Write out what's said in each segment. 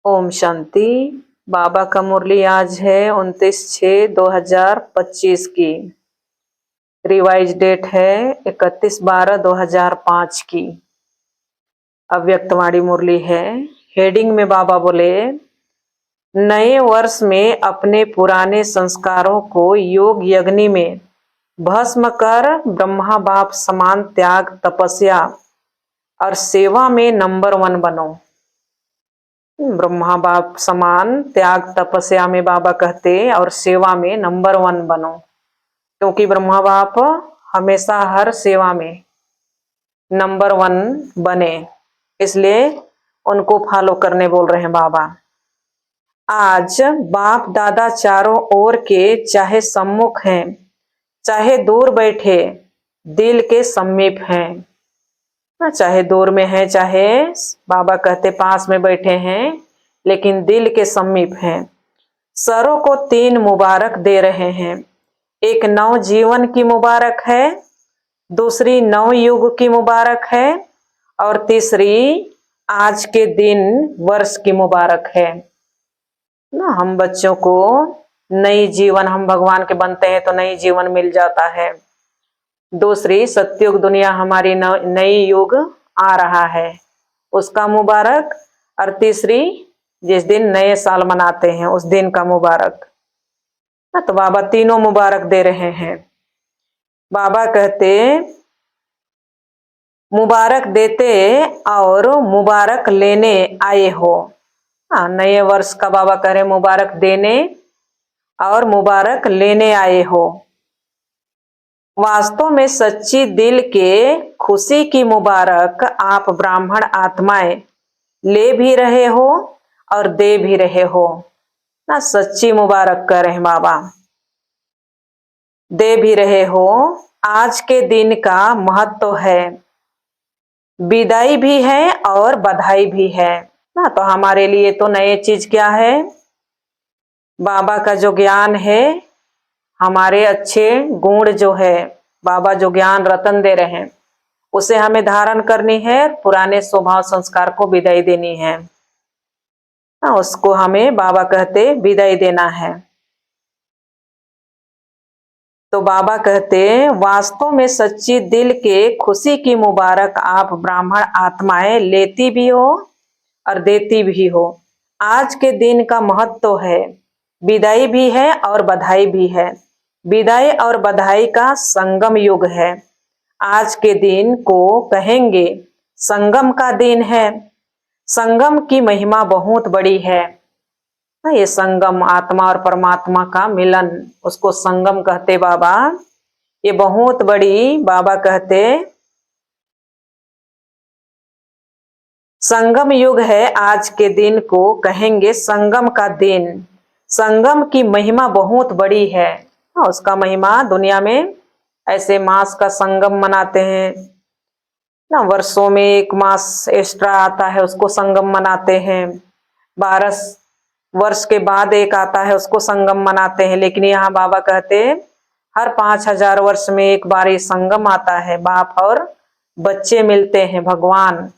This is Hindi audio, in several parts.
ओम शांति। बाबा का मुरली आज है 29/6/2025 की। रिवाइज डेट है 31/12/2005 की। अव्यक्तवाणी मुरली है। हेडिंग में बाबा बोले, नए वर्ष में अपने पुराने संस्कारों को योग यज्ञ में भस्म कर ब्रह्मा बाप समान त्याग, तपस्या और सेवा में नंबर 1 बनो। ब्रह्मा बाप समान त्याग तपस्या में बाबा कहते और सेवा में नंबर 1 बनो, क्योंकि ब्रह्मा बाप हमेशा हर सेवा में नंबर 1 बने, इसलिए उनको फॉलो करने बोल रहे हैं बाबा। आज बाप दादा चारों ओर के चाहे सम्मुख हैं चाहे दूर बैठे दिल के समीप हैं, चाहे दूर में है चाहे बाबा कहते पास में बैठे हैं लेकिन दिल के समीप हैं। सरों को 3 मुबारक दे रहे हैं। एक नव जीवन की मुबारक है, दूसरी नव युग की मुबारक है और तीसरी आज के दिन वर्ष की मुबारक है ना। हम बच्चों को नई जीवन, हम भगवान के बनते हैं तो नई जीवन मिल जाता है। दूसरी सतयुग दुनिया हमारी नई युग आ रहा है उसका मुबारक, और तीसरी जिस दिन नए साल मनाते हैं उस दिन का मुबारक। तो बाबा तीनों मुबारक दे रहे हैं। बाबा कहते मुबारक देते और मुबारक लेने आए हो। नए वर्ष का बाबा कह रहे मुबारक देने और मुबारक लेने आए हो। वास्तव में सच्ची दिल के खुशी की मुबारक आप ब्राह्मण आत्माएं ले भी रहे हो और दे भी रहे हो ना। सच्ची मुबारक कर रहे बाबा, दे भी रहे हो। आज के दिन का महत्व है, विदाई भी है और बधाई भी है ना। तो हमारे लिए तो नए चीज क्या है, बाबा का जो ज्ञान है, हमारे अच्छे गुण जो है, बाबा जो ज्ञान रतन दे रहे हैं उसे हमें धारण करनी है, पुराने स्वभाव संस्कार को विदाई देनी है ना। उसको हमें बाबा कहते विदाई देना है। तो बाबा कहते वास्तव में सच्ची दिल के खुशी की मुबारक आप ब्राह्मण आत्माएं लेती भी हो और देती भी हो। आज के दिन का महत्व है, विदाई भी है और बधाई भी है। विदाई और बधाई का संगम युग है। आज के दिन को कहेंगे संगम का दिन है। संगम की महिमा बहुत बड़ी है। ये संगम आत्मा और परमात्मा का मिलन, उसको संगम कहते बाबा। ये बहुत बड़ी, बाबा कहते संगम युग है। आज के दिन को कहेंगे संगम का दिन। संगम की महिमा बहुत बड़ी है। उसका महिमा दुनिया में ऐसे मास का संगम मनाते हैं ना, वर्षों में एक मास एक्स्ट्रा आता है उसको संगम मनाते हैं। 12 वर्ष के बाद एक आता है उसको संगम मनाते हैं। लेकिन यहाँ बाबा कहते हर 5000 वर्ष में एक बार ये संगम आता है। बाप और बच्चे मिलते हैं, भगवान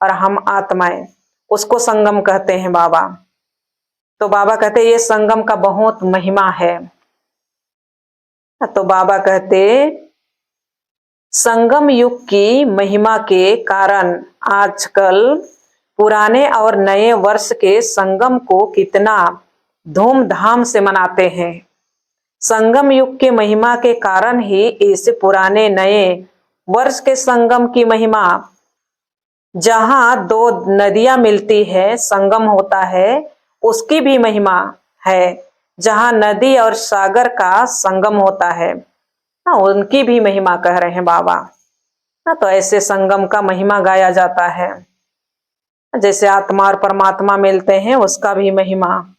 और हम आत्माएं, उसको संगम कहते हैं बाबा। तो बाबा कहते ये संगम का बहुत महिमा है। तो बाबा कहते संगम युग की महिमा के कारण आजकल पुराने और नए वर्ष के संगम को कितना धूमधाम से मनाते हैं। संगम युग के महिमा के कारण ही इस पुराने नए वर्ष के संगम की महिमा, जहां 2 नदियां मिलती है संगम होता है, उसकी भी महिमा है। जहां नदी और सागर का संगम होता है ना, उनकी भी महिमा कह रहे हैं बाबा ना। तो ऐसे संगम का महिमा गाया जाता है। जैसे आत्मा और परमात्मा मिलते हैं उसका भी महिमा।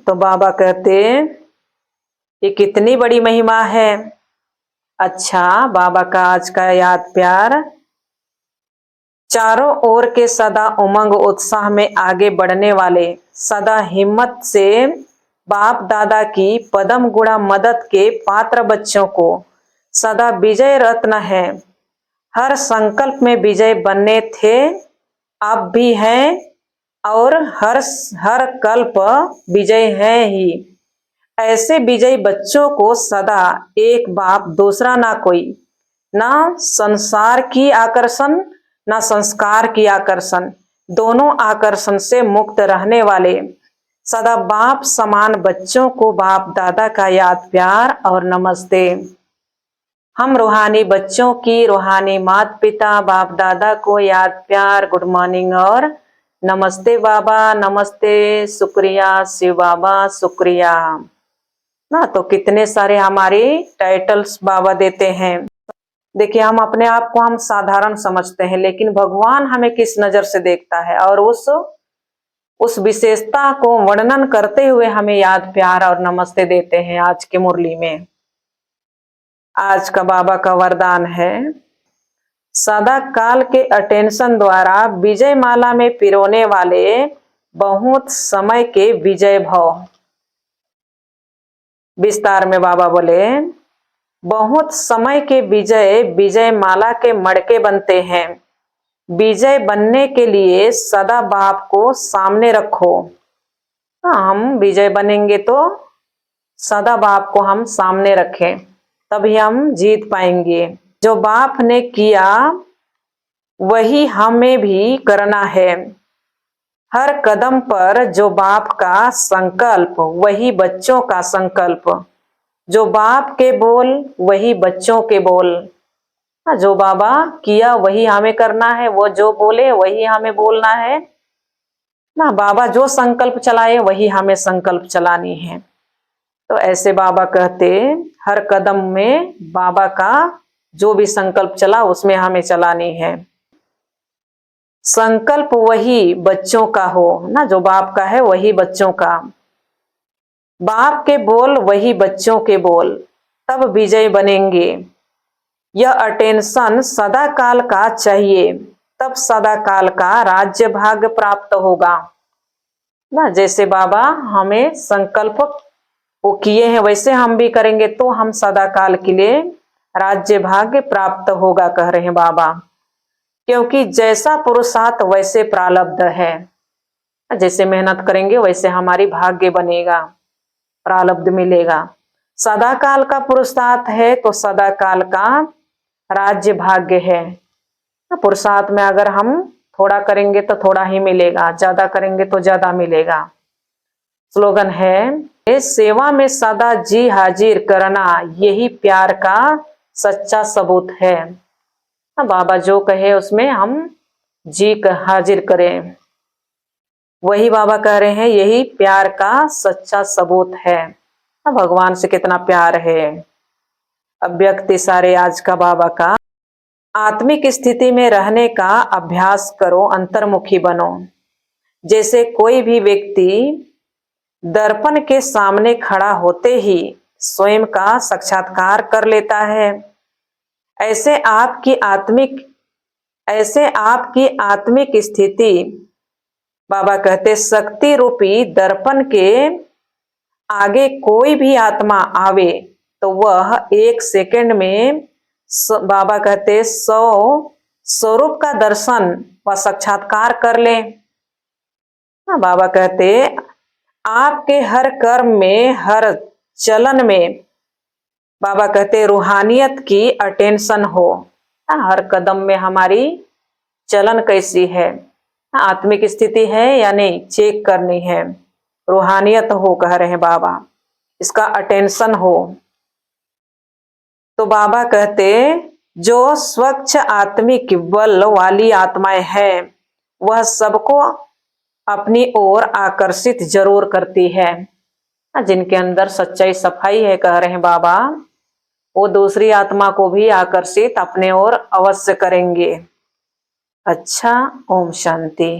तो बाबा कहते ये कितनी बड़ी महिमा है। अच्छा, बाबा का आज का याद प्यार, चारों ओर के सदा उमंग उत्साह में आगे बढ़ने वाले, सदा हिम्मत से बाप दादा की पदम गुणा मदद के पात्र बच्चों को सदा विजय रत्न है। हर संकल्प में विजय बनने थे, अब भी हैं और हर कल्प विजय है ही। ऐसे विजयी बच्चों को सदा एक बाप दूसरा ना कोई, ना संसार की आकर्षण ना संस्कार की आकर्षण, दोनों आकर्षण से मुक्त रहने वाले सदा बाप समान बच्चों को बाप दादा का याद प्यार और नमस्ते। हम रूहानी बच्चों की रूहानी माता पिता बाप दादा को याद प्यार गुड मॉर्निंग और नमस्ते बाबा, नमस्ते, शुक्रिया शिव बाबा, शुक्रिया ना। तो कितने सारे हमारे टाइटल्स बाबा देते हैं। देखिए, हम अपने आप को हम साधारण समझते हैं, लेकिन भगवान हमें किस नजर से देखता है और उस विशेषता को वर्णन करते हुए हमें याद प्यार और नमस्ते देते हैं। आज के मुरली में आज का बाबा का वरदान है, सदा काल के अटेंशन द्वारा विजय माला में पिरोने वाले बहुत समय के विजय भव। विस्तार में बाबा बोले, बहुत समय के विजय माला के मड़के बनते हैं। विजय बनने के लिए सदा बाप को सामने रखो। हम विजय बनेंगे तो सदा बाप को हम सामने रखें, तभी हम जीत पाएंगे। जो बाप ने किया वही हमें भी करना है। हर कदम पर जो बाप का संकल्प वही बच्चों का संकल्प, जो बाप के बोल वही बच्चों के बोल। जो बाबा किया वही हमें करना है, वो जो बोले वही हमें बोलना है ना। बाबा जो संकल्प चलाए वही हमें संकल्प चलानी है। तो ऐसे बाबा कहते, हर कदम में बाबा का जो भी संकल्प चला उसमें हमें चलानी है। संकल्प वही बच्चों का हो ना, जो बाप का है वही बच्चों का, बाप के बोल वही बच्चों के बोल, तब विजय बनेंगे। यह अटेंशन सदा काल का चाहिए, तब सदा काल का राज्य भाग्य प्राप्त होगा ना। जैसे बाबा हमें संकल्प वो किए हैं वैसे हम भी करेंगे तो हम सदा काल के लिए राज्य भाग्य प्राप्त होगा, कह रहे हैं बाबा। क्योंकि जैसा पुरुषार्थ वैसे प्रारब्ध है, जैसे मेहनत करेंगे वैसे हमारी भाग्य बनेगा, प्रारब्ध मिलेगा। सदा काल का पुरुषार्थ है तो सदा काल का राज्य भाग्य है। पुरुषार्थ में अगर हम थोड़ा करेंगे तो थोड़ा ही मिलेगा, ज्यादा करेंगे तो ज्यादा मिलेगा। स्लोगन है, सेवा में सदा जी हाजिर करना यही प्यार का सच्चा सबूत है। बाबा जो कहे उसमें हम जी हाजिर करें, वही बाबा कह रहे हैं यही प्यार का सच्चा सबूत है। भगवान से कितना प्यार है। अव्यक्त इशारे आज का बाबा का, आत्मिक स्थिति में रहने का अभ्यास करो, अंतर्मुखी बनो। जैसे कोई भी व्यक्ति दर्पण के सामने खड़ा होते ही स्वयं का साक्षात्कार कर लेता है, ऐसे आपकी आत्मिक स्थिति बाबा कहते शक्ति रूपी दर्पण के आगे कोई भी आत्मा आवे तो वह 1 सेकंड में बाबा कहते 100 स्वरूप का दर्शन व साक्षात्कार कर ले। बाबा कहते आपके हर कर्म में हर चलन में बाबा कहते रूहानियत की अटेंशन हो। हर कदम में हमारी चलन कैसी है, आत्मिक स्थिति है या नहीं चेक करनी है। रूहानियत हो कह रहे हैं बाबा, इसका अटेंशन हो। तो बाबा कहते जो स्वच्छ आत्मिक बल वाली आत्माएं हैं वह सबको अपनी ओर आकर्षित जरूर करती है। जिनके अंदर सच्चाई सफाई है कह रहे हैं बाबा, वो दूसरी आत्मा को भी आकर्षित अपने ओर अवश्य करेंगे। अच्छा, ओम शांति।